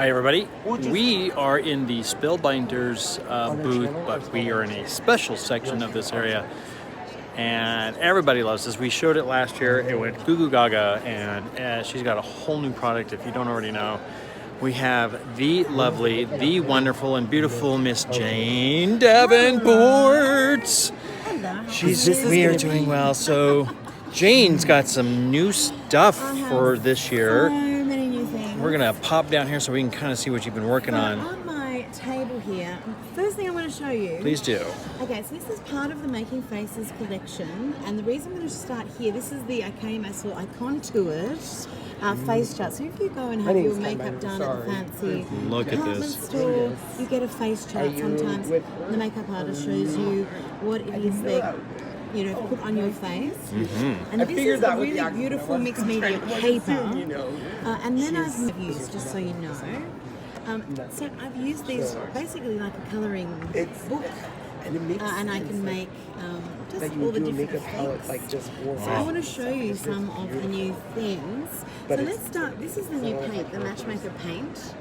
Hi everybody, we are in the Spellbinders booth, but we are in a special section of this area and everybody loves this. We showed it last year, it went goo goo gaga, and she's got a whole new product if you don't already know. We have the lovely, the wonderful and beautiful Miss Jane Davenport. We are doing well. So Jane's got some new stuff for this year. So many new things. We're gonna pop down here so we can kind of see what you've been working on. On my table here, first thing I want to show you. Please do. Okay, so this is part of the Making Faces collection, and the reason I'm going to start here, this is the I contoured face chart. So if you go and have your makeup done at the fancy department store, you get a face chart sometimes. The makeup artist shows you what it is they put on your face. And this is a really beautiful mixed media paper. And then I've used, just so you know, so I've used these basically like a colouring book. And I can make just all the different effects. So I want to show you some of the new things. So let's start. This is the new paint, the Matchmaker paint.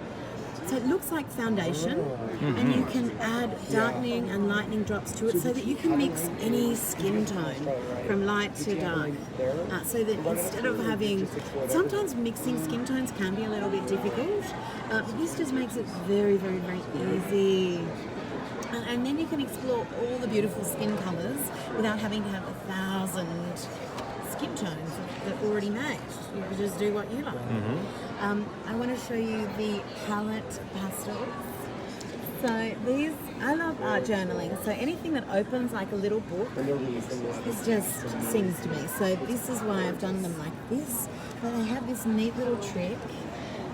So it looks like foundation, and you can add darkening and lightening drops to it so that you can mix any skin tone from light to dark. So that instead of having, sometimes mixing skin tones can be a little bit difficult, but this just makes it very, very, very easy. And then you can explore all the beautiful skin colours without having to have 1,000 skin tones that are already made. You can just do what you like. I want to show you the palette pastels. So these, I love art journaling. So anything that opens like a little book, it just sings to me. So this is why I've done them like this. But they have this neat little trick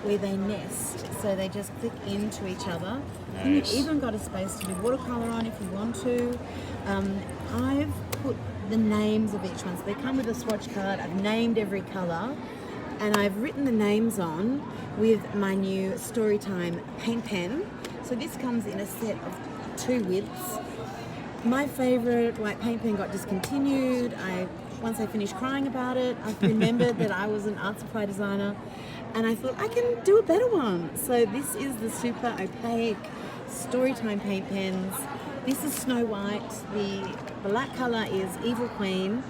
where they nest, so they just click into each other. Nice. And you've even got a space to do watercolour on if you want to. I've put the names of each one, so they come with a swatch card. I've named every colour, and I've written the names on with my new Storytime paint pen. So this comes in a set of 2 widths. My favourite white paint pen got discontinued. Once I finished crying about it, I remembered that I was an art supply designer, and I thought I can do a better one. So this is the super opaque Storytime paint pens. This is Snow White. The black colour is Evil Queen,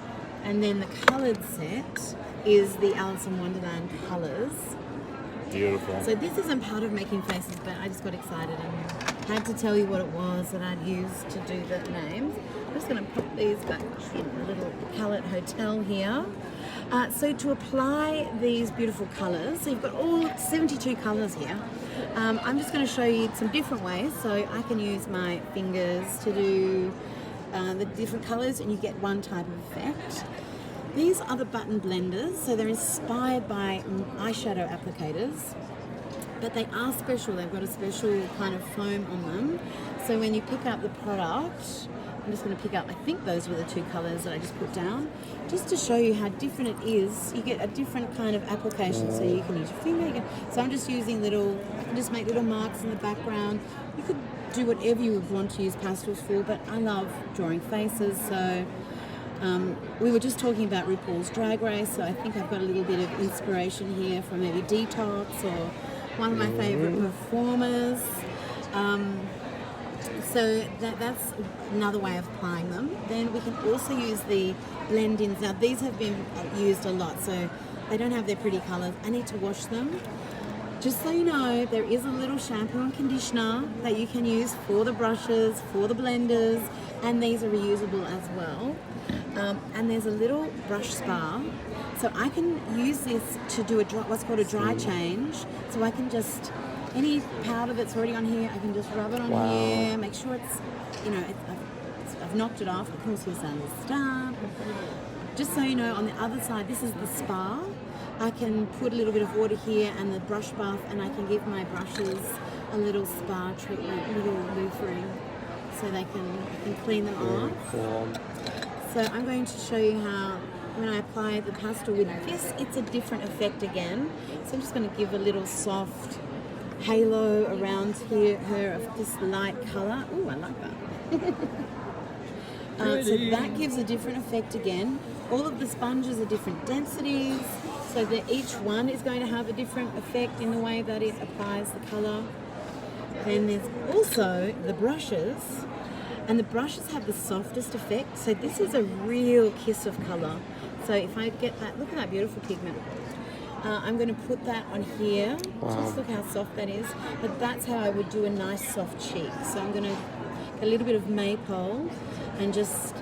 and then the coloured set is the Alice in Wonderland colours. Beautiful. So this isn't part of Making Faces, but I just got excited and had to tell you what it was that I'd used to do the names. I'm just going to put these back in a little palette hotel here. So to apply these beautiful colours, so you've got all 72 colours here. I'm just going to show you some different ways. So I can use my fingers to do the different colours, and you get one type of effect. These are the button blenders, so they're inspired by eyeshadow applicators, but they are special. They've got a special kind of foam on them. So when you pick up the product, I'm just going to pick up, I think those were the 2 colours that I just put down, just to show you how different it is. You get a different kind of application, so you can use your finger. So I'm just using I can just make little marks in the background. You could do whatever you would want to use pastels for, but I love drawing faces, so we were just talking about RuPaul's Drag Race, so I think I've got a little bit of inspiration here from maybe Detox or one of my favourite performers. So that's another way of applying them. Then we can also use the blend-ins. Now these have been used a lot, so they don't have their pretty colours. I need to wash them. Just so you know, there is a little shampoo and conditioner that you can use for the brushes, for the blenders, and these are reusable as well. And there's a little brush spa, so I can use this to do what's called a dry change. So I can just, any powder that's already on here, I can just rub it on here, make sure it's, I've knocked it off. I can also use the star. Just so you know, on the other side, this is the spa. I can put a little bit of water here and the brush bath, and I can give my brushes a little spa treatment, little loofering, so I can clean them off. Cool. So I'm going to show you how, when I apply the pastel with this, it's a different effect again. So I'm just going to give a little soft halo around her of this light colour. Ooh, I like that. So that gives a different effect again. All of the sponges are different densities. so that each one is going to have a different effect in the way that it applies the colour. Then there's also the brushes, and the brushes have the softest effect. So this is a real kiss of colour. So if I get that, look at that beautiful pigment. I'm going to put that on here. Wow. Just look how soft that is. But that's how I would do a nice soft cheek. So I'm going to get a little bit of maypole and just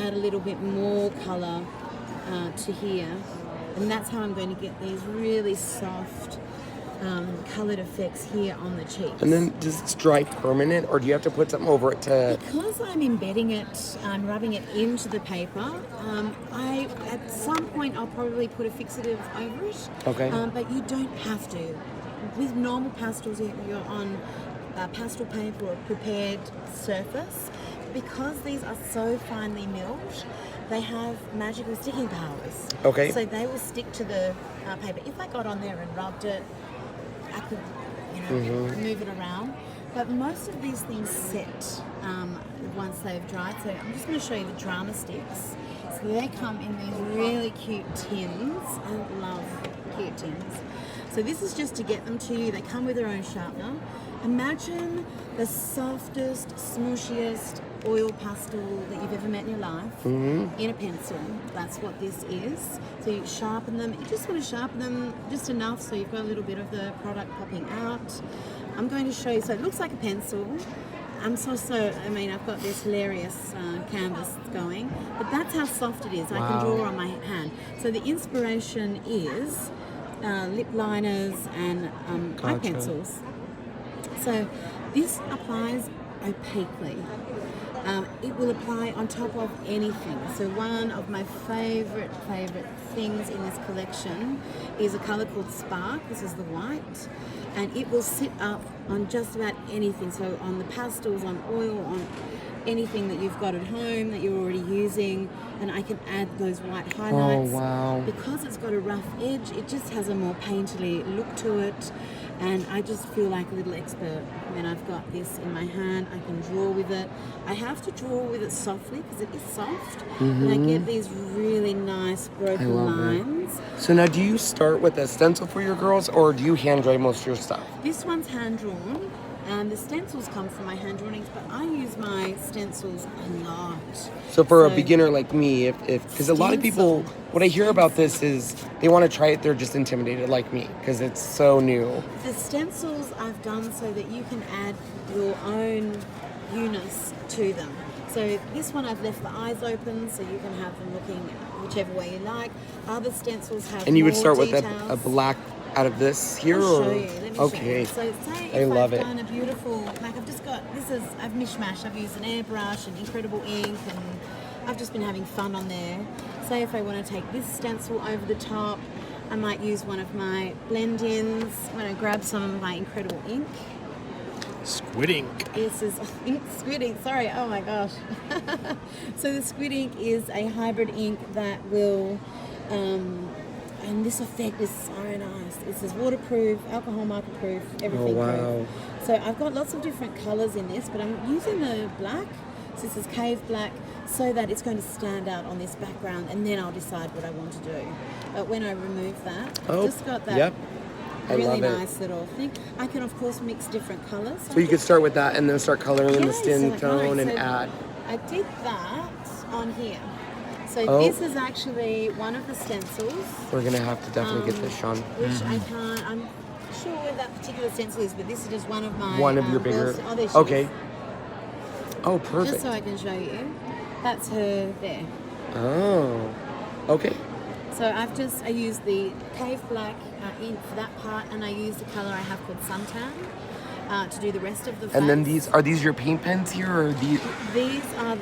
add a little bit more colour to here. And that's how I'm going to get these really soft coloured effects here on the cheeks. And then does it dry permanent, or do you have to put something over it to... Because I'm embedding it, I'm rubbing it into the paper, at some point I'll probably put a fixative over it. Okay. But you don't have to. With normal pastels, you're on pastel paper or a prepared surface. Because these are so finely milled, they have magical sticking powers. Okay. So they will stick to the paper. If I got on there and rubbed it, I could, move it around. But most of these things set once they've dried. So I'm just going to show you the drama sticks. So they come in these really cute tins. I love cute tins. So this is just to get them to you. They come with their own sharpener. Imagine the softest, smooshiest oil pastel that you've ever met in your life in a pencil. That's what this is. So you sharpen them. You just want to sharpen them just enough so you've got a little bit of the product popping out. I'm going to show you. So it looks like a pencil. I've got this hilarious canvas going, but that's how soft it is. I can draw on my hand. So the inspiration is lip liners and eye pencils. So this applies opaquely. It will apply on top of anything. So one of my favorite things in this collection is a color called Spark. This is the white, and it will sit up on just about anything. So on the pastels, on oil, on anything that you've got at home that you're already using, and I can add those white highlights. Oh, wow. Because it's got a rough edge, it just has a more painterly look to it, and I just feel like a little expert when I've got this in my hand. I can draw with it. I have to draw with it softly because it is soft, and I get these really nice broken lines. So now, do you start with a stencil for your girls, or do you hand draw most of your stuff? This one's hand drawn. The stencils come from my hand drawings, but I use my stencils a lot. So for a beginner like me, because a lot of people, what I hear about this is they want to try it, they're just intimidated like me because it's so new. The stencils I've done so that you can add your own newness to them. So this one I've left the eyes open so you can have them looking whichever way you like. Other stencils have And you would start details. with a black out of this here? I'll show you. Let me show you. So say if love I've it. done a beautiful, like I've just got, I've mishmashed. I've used an airbrush and incredible ink, and I've just been having fun on there. Say if I want to take this stencil over the top, I might use one of my blend-ins. I'm going to grab some of my incredible ink. Squid ink. This is squid ink, sorry, oh my gosh. So the squid ink is a hybrid ink that will, and this effect is so nice. This is waterproof, alcohol marker proof, everything proof. So I've got lots of different colours in this, but I'm using the black. So this is cave black, so that it's going to stand out on this background, and then I'll decide what I want to do. But when I remove that, I've just got that really nice little thing. I can of course mix different colours. So you could start with that and then start coloring in the skin tone and add. I did that on here. So this is actually one of the stencils. We're gonna have to definitely get this, Sean. Which I can't, I'm sure where that particular stencil is, but this is just one of my... One of your bigger... Oh, there she okay. is. Oh, perfect. Just so I can show you. That's her there. Oh, okay. So I used the cave black ink for that part, and I used a colour I have called suntan to do the rest of the face. And then are these your paint pens here, or these? These are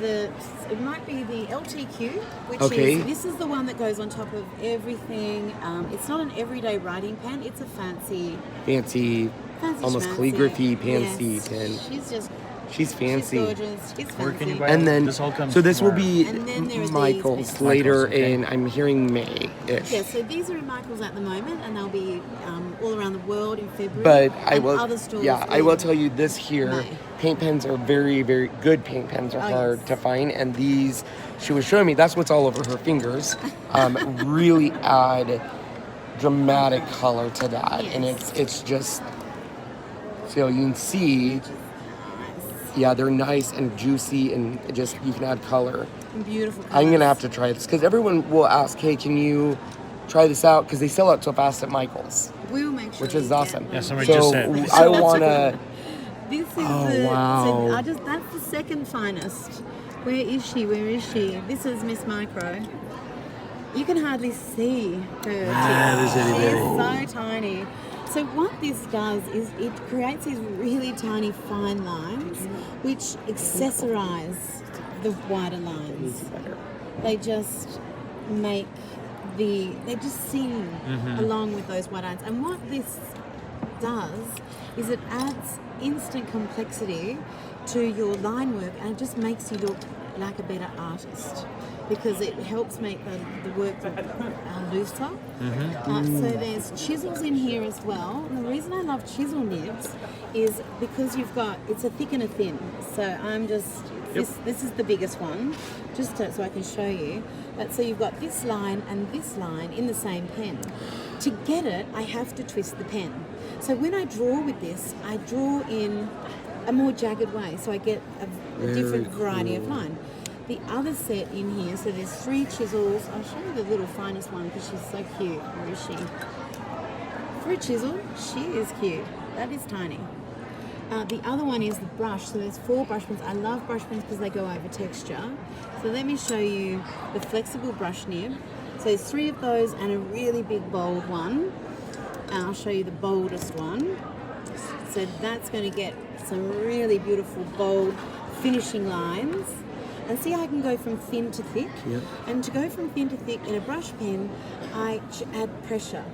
it might be the LTQ, which this is the one that goes on top of everything. It's not an everyday writing pen, it's a fancy almost calligraphy fancy pen. She's fancy. She's gorgeous. She's fancy. And then, this all comes so this will tomorrow. be Michael's later in, I'm hearing May-ish. Yeah, so these are in Michael's at the moment, and they'll be all around the world in February. But I will tell you this here, May. Paint pens are very, very good. Paint pens are hard to find, and these, she was showing me, that's what's all over her fingers, really add dramatic color to that, and it's just, so you can see, yeah, they're nice and juicy, and just you can add color. Beautiful colors. I'm gonna have to try this because everyone will ask, hey, can you try this out? Because they sell out so fast at Michael's. We'll make sure. Which is awesome. Yeah, somebody so just said. I wanna. This is wow. so that's the second finest. Where is she? Where is she? This is Miss Micro. You can hardly see her. She's so tiny. So what this does is it creates these really tiny fine lines which accessorize the wider lines. They just make they just sing along with those white lines. And what this does is it adds instant complexity to your line work, and it just makes you look like a better artist because it helps make the work looser. So there's chisels in here as well. And the reason I love chisel nibs is because it's a thick and a thin. So I'm just, this is the biggest one, just so I can show you. But so you've got this line and this line in the same pen. To get it, I have to twist the pen. So when I draw with this, I draw in a more jagged way, so I get a different variety of line. The other set in here, so there's 3 chisels. I'll show you the little finest one because she's so cute. Where is she? For a chisel, she is cute. That is tiny. The other one is the brush. So there's 4 brush pens. I love brush pens because they go over texture. So let me show you the flexible brush nib. So there's 3 of those and a really big bold one. And I'll show you the boldest one. So that's going to get some really beautiful bold finishing lines. And see how I can go from thin to thick? Yep. And to go from thin to thick in a brush pen, I add pressure.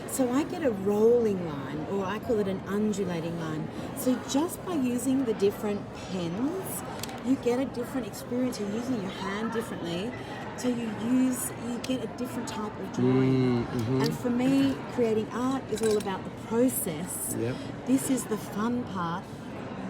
So I get a rolling line, or I call it an undulating line. So just by using the different pens, you get a different experience. You're using your hand differently. So you get a different type of drawing. And for me, creating art is all about the process. Yep. This is the fun part.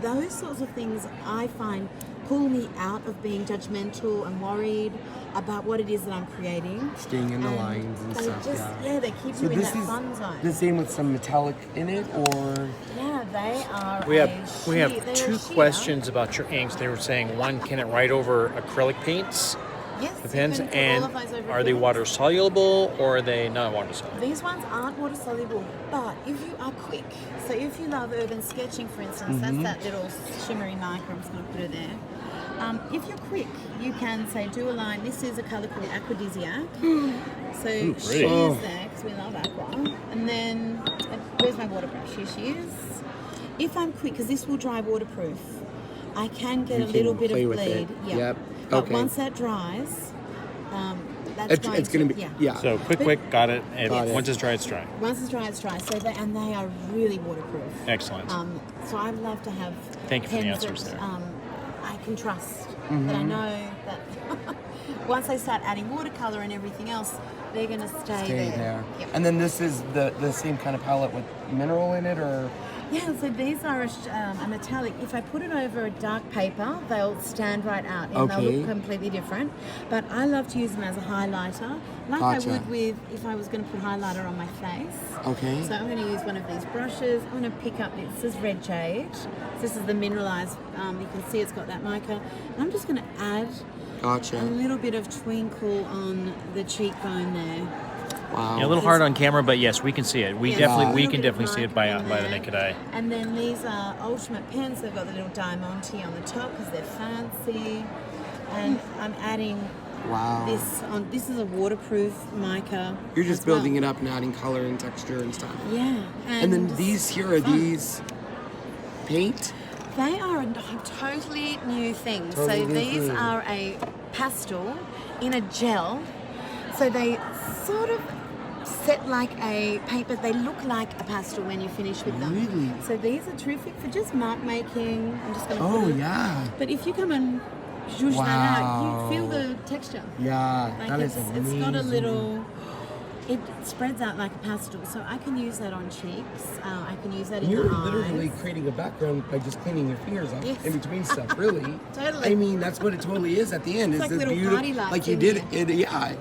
Those sorts of things I find pull me out of being judgmental and worried about what it is that I'm creating. Staying in the lines and stuff. They keep you in that fun zone. The same with some metallic in it, or? Yeah, they are. We have 2 questions about your inks. They were saying, one, can it write over acrylic paints? Yes, The pens, you can and all of those over are they acrylics. water soluble or are they not water soluble? These ones aren't water soluble, but if you are quick, so if you love urban sketching, for instance, that's that little shimmery marker. I'm just going to put it there. If you're quick, you can say do a line. This is a colour called Aphrodisiac. So she is there because we love aqua. And then where's my water brush? Here she is. If I'm quick, because this will dry waterproof, I can get a little bit of bleed. Yep. But Okay. once that dries, that's It's going to be, yeah. So quick, got it. And Got it. once it's dry, it's dry. Once it's dry, it's dry. So they are really waterproof. Excellent. So I'd love to have Thank you for the pens answers that, there. I can trust. That I know that once they start adding watercolor and everything else, they're going to stay there. Yep. And then this is the same kind of palette with mineral in it, or? Yeah, so these are a metallic. If I put it over a dark paper, they'll stand right out and they'll look completely different. But I love to use them as a highlighter, like I would with if I was going to put highlighter on my face. Okay. So I'm going to use one of these brushes. I'm going to pick up, this is red jade. So this is the mineralized, you can see it's got that mica. And I'm just going to add a little bit of twinkle on the cheekbone there. Wow. Yeah, a little hard on camera, but yes, we can see it. We can definitely see it by the there. naked eye. And then these are ultimate pens. They've got the little diamante on the top because they're fancy. And I'm adding this on. This is a waterproof mica. You're just building it up and adding color and texture and stuff. Yeah. And then these here, are these paint? They are a totally new thing. Totally so new these thing. are a pastel in a gel. So they sort of set like a paint, but they look like a pastel when you finish with them. Really? So these are terrific for just mark making. I'm just going to put it. Yeah. But if you come and zhuzh that out, you feel the texture. Yeah, Like that is amazing. it's got a little, it spreads out like a pastel. So I can use that on cheeks. I can use that in You're the eyes. literally creating a background by just cleaning your fingers off Yes. in between stuff, really. Totally. I mean, that's what it totally is at the end. It's is like the little beautiful, party lights like you in did here. it, yeah.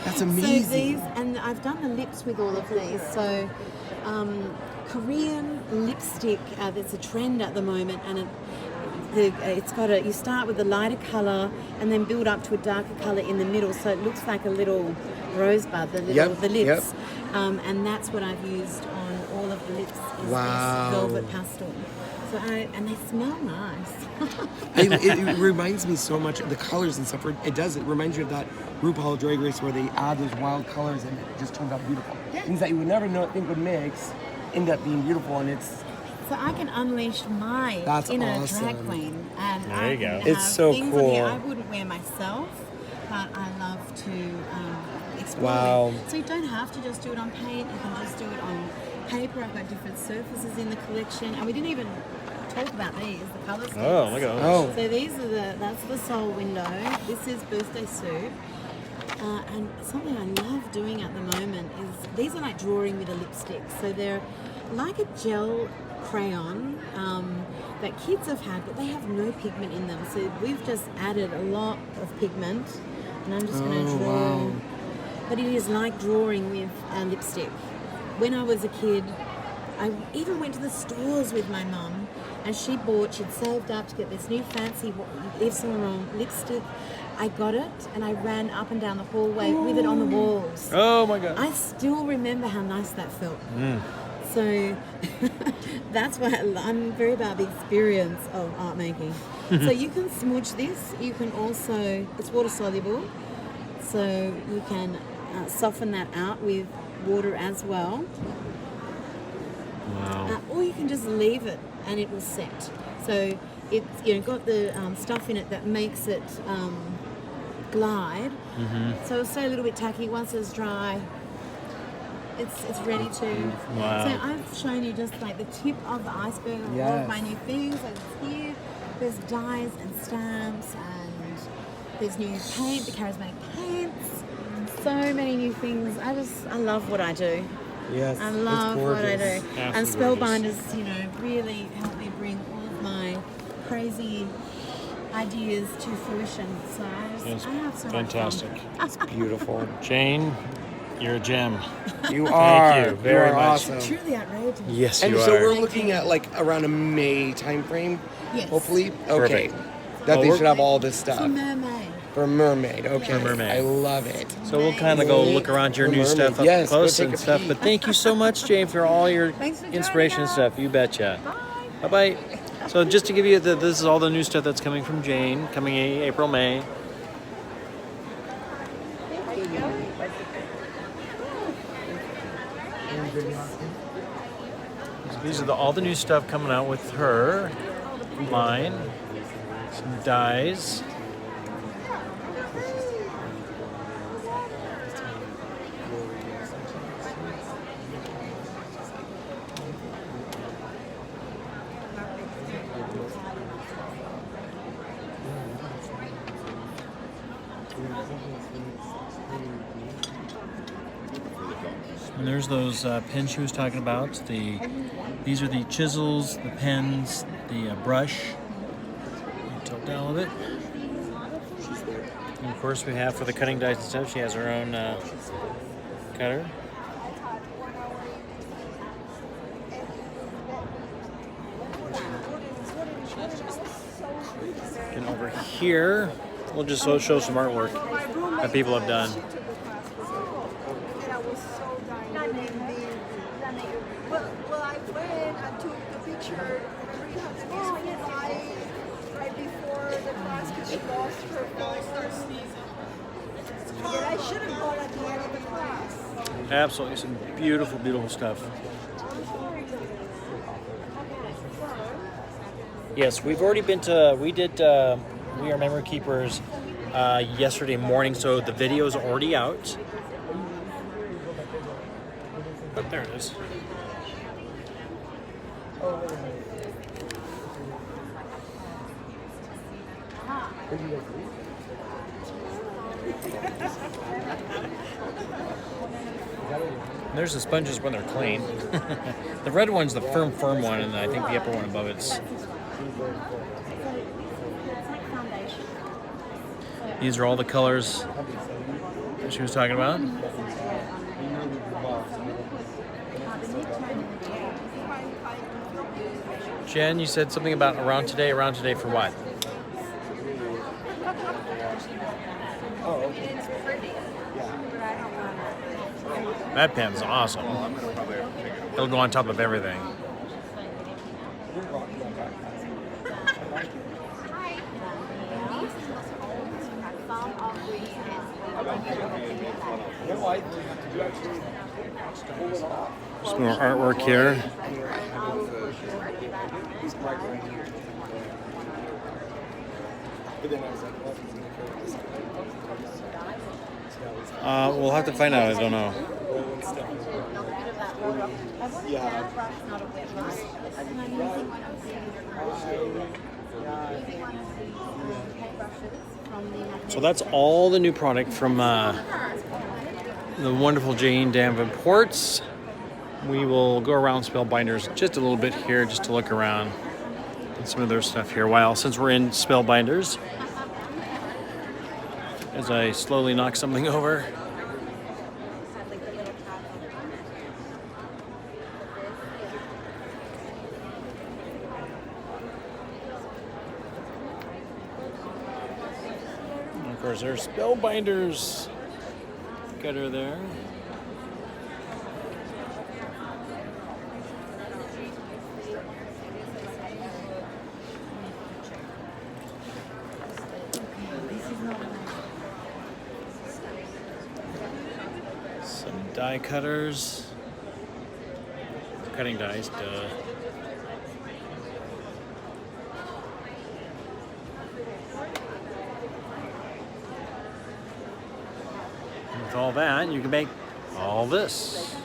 That's amazing. So these, and I've done the lips with all of these. So Korean lipstick, there's a trend at the moment, and it's got you start with a lighter colour and then build up to a darker colour in the middle, so it looks like a little rosebud, the lips. Yep. And that's what I've used on all of the lips, is Wow. this velvet pastel. So and they smell nice. It reminds me so much of the colors and stuff. It reminds you of that RuPaul Drag Race where they add those wild colors and it just turns out beautiful. Yeah. Things that you would never think would mix end up being beautiful, and it's So I can unleash my That's inner awesome. drag queen, and There I you go. can It's have so things on here cool. I wouldn't wear myself, but I love to explore. Wow. It. So you don't have to just do it on paint. You can just do it on paper. I've got different surfaces in the collection, and we didn't even talk about these, the colour schemes. Oh, look at those. Oh. So these are that's the Soul window. This is Birthday Soup. And something I love doing at the moment is, these are like drawing with a lipstick. So they're like a gel crayon that kids have had, but they have no pigment in them. So we've just added a lot of pigment, and I'm just going to draw. wow. But it is like drawing with a lipstick. When I was a kid, I even went to the stores with my mum, and she'd saved up to get this new fancy Yves Saint Laurent lipstick. I got it, and I ran up and down the hallway with it on the walls. Oh my God. I still remember how nice that felt. So that's why I'm very about the experience of art making. So you can smudge this. You can also, it's water soluble, so you can soften that out with water as well. Wow. Or you can just leave it and it will set. So it's got the stuff in it that makes it glide. So it'll stay a little bit tacky. Once it's dry, it's ready to. Wow. So I've shown you just like the tip of the iceberg of all of my new things. And it's here. There's dies and stamps, and there's new paint, the charismatic paints. So many new things. I love what I do. Yes, I love what I do. And Absolutely Spellbinders, really help me bring all of my crazy ideas to fruition. So I have so Fantastic. It's beautiful. Jane, you're a gem. You are. you very are much. awesome. much fun. Truly outrageous. Yes, And you so are. we're looking at like around a May time frame, Yes. hopefully. Okay. Perfect. That Well, they we're- should have all this stuff. For mermaid. For mermaid, okay. For mermaid. I love it. So we'll kind of go look around your For new mermaid. stuff up Yes, go close take and a stuff. peek. But thank you so much, Jane, for all your Thanks for joining inspiration and us. stuff. You betcha. Bye-bye. So just to give you this is all the new stuff that's coming from Jane, coming April, May. These are all the new stuff coming out with her line. Some dies. And there's those pens she was talking about. These are the chisels, the pens, the brush. Tilt down a little bit. And of course we have for the cutting dies and stuff, she has her own cutter. And over here, we'll just show some artwork that people have done. Well, I went and took the picture. Right before the class because she lost her phone. And I should have gone at the end of the class. Absolutely, some beautiful, beautiful stuff. Yes, we've already been to, We Are Memory Keepers yesterday morning, so the video is already out. Oh, there it is. There's the sponges when they're clean. The red one's the firm one, and I think the upper one above it's. These are all the colors what she was talking about? Jen, you said something about around today. Around today for what? That pen's awesome. It'll go on top of everything. Some more artwork here. We'll have to find out. I don't know. So that's all the new product from the wonderful Jane Davenport's. We will go around Spellbinders just a little bit here just to look around at some of their stuff here. While since we're in Spellbinders, as I slowly knock something over. And of course, there's Spellbinders. Got her there. Some die cutters. Cutting dies, duh. With all that, you can make all this.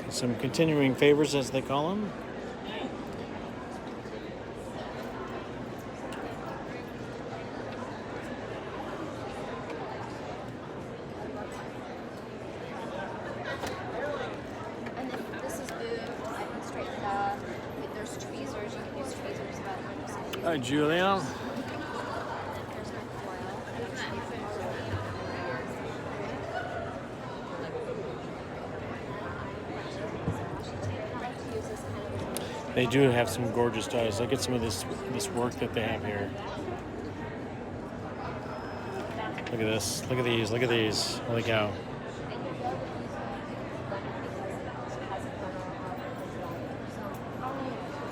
Some continuing favors, as they call them. And then this is blue, I can straighten it up. If there's tweezers, you can use tweezers, but Hi, Julia. there's my foil. They do have some gorgeous dies. Look at some of this work that they have here. Look at this. Look at these. Look at these. Holy cow.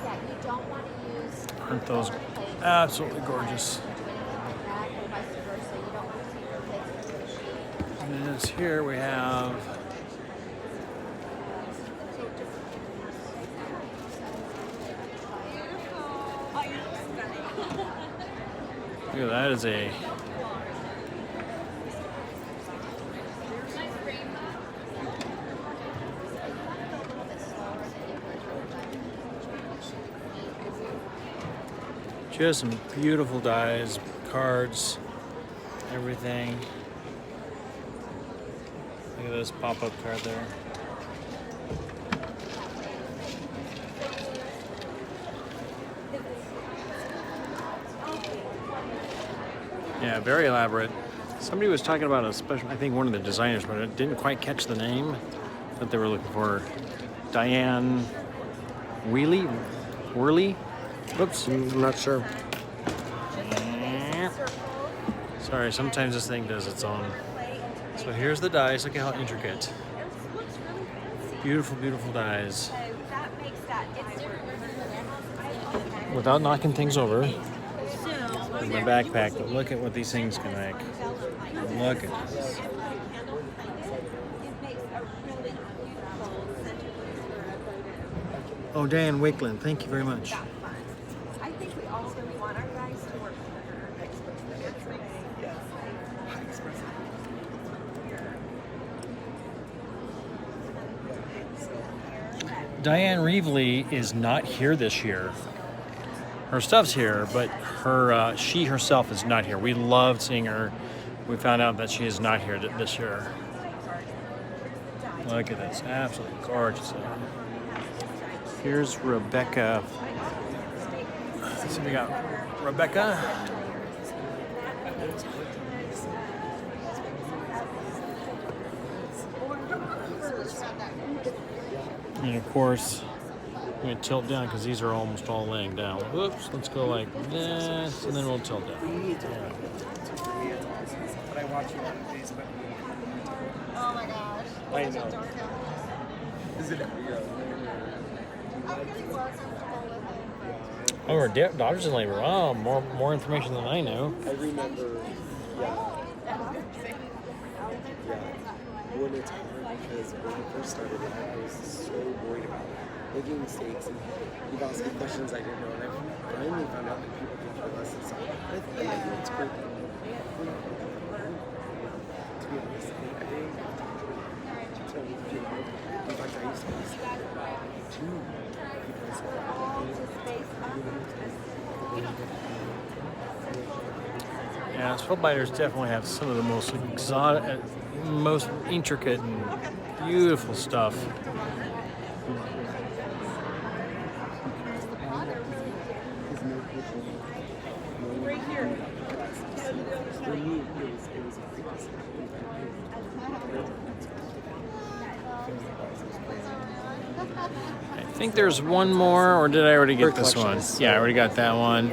Yeah, you don't want to use Aren't those absolutely gorgeous? like that, and vice versa. You don't want to take your plates to the sheet. And then here we have. Look at that is a. Just some beautiful dies, cards, everything. Look at this pop-up card there. Yeah, very elaborate. Somebody was talking about a special, I think one of the designers, but it didn't quite catch the name that they were looking for. Diane Worley? Whoops. I'm not sure. Sorry, sometimes this thing does its own. So here's the dies. Look at how intricate. Beautiful, beautiful dies. Without knocking things over. In my backpack, but look at what these things can make. Look at this. Oh, Dan Wakeland, thank you very much. I think we also want our guys to work harder. Diane Reevely is not here this year. Her stuff's here, but she herself is not here. We loved seeing her we found out that she is not here this year. Look at this, absolutely gorgeous. Here's Rebecca. So we got Rebecca. And of course, I'm going to tilt down because these are almost all laying down. Whoops, let's go like this, and then we'll tilt down. But I watch you on Facebook. Oh my gosh. I know. Is it? I'm getting more comfortable with it. Oh, her daughter's in labor. Oh, more information than I know. I remember, when it's hard because when I first started, I was so worried about making mistakes and you'd ask me questions I didn't know, and I finally found out that people can care less and stuff. I think it's great. To be honest, I think in fact, I used to ask two Yeah, Spellbinders definitely have some of the most exotic, most intricate and beautiful stuff. Right here. For me, it was a fitness. I think there's one more, or did I already get this one? Yeah, I already got that one.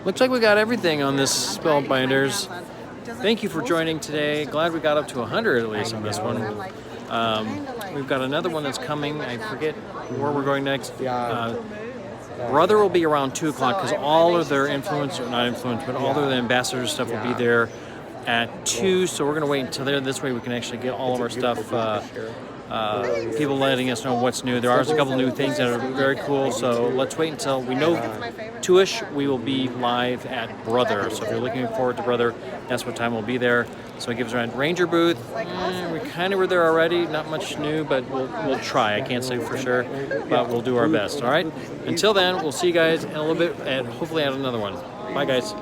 Looks like we got everything on this Spellbinders. Thank you for joining today. Glad we got up to 100 at least on this one. We've got another one that's coming. I forget where we're going next. Brother will be around 2 o'clock because all of their influencers, not influence, but all of the ambassadors stuff will be there at 2. So we're going to wait until there. This way we can actually get all of our stuff. People letting us know what's new. There are a couple new things that are very cool. So let's wait until we know 2-ish. We will be live at Brother. So if you're looking forward to Brother, that's what time we'll be there. So it gives around Ranger booth. We kind of were there already. Not much new, but we'll try. I can't say for sure, but we'll do our best. All right. Until then, we'll see you guys in a little bit, and hopefully at another one. Bye, guys.